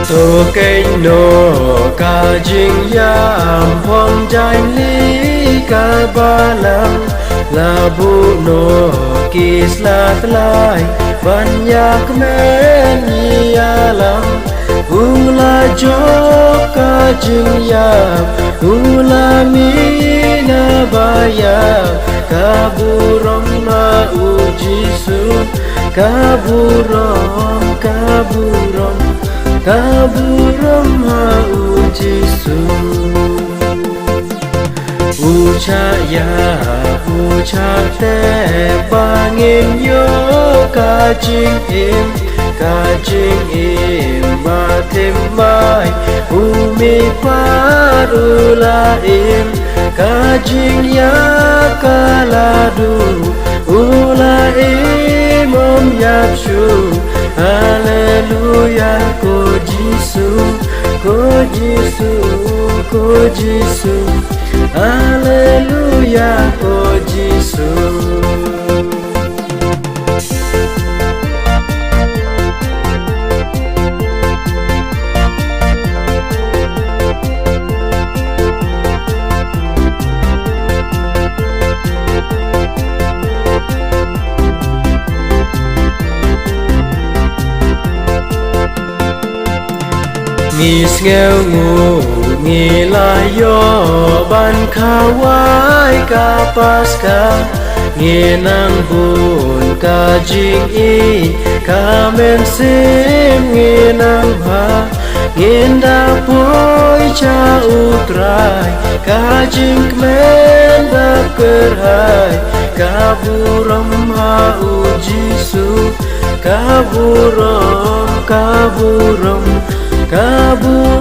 tô kênh nô ca jing yam phong danh lý ca ba lam la bu no kis la tlai van yak men ya lam ula jo ca jing yam ula mi na ba ya ca bu rom ma u jisu ca bu rom Kaburam hau Jisu Ucaya ucate bangin yo kajing im matim mai umi parula im kajing ya kaladu ula im om yapshu Haleluya ko Jisu Haleluya ko Jisu Nghi nghèo ngủ nghi la yo ban khawai ka paska nghi nang bun ka jing I ka men sim nghi nang ha ngin da poi cha utrai ka jing men da kerhai ka buram ha u Jisu ka buram Kabu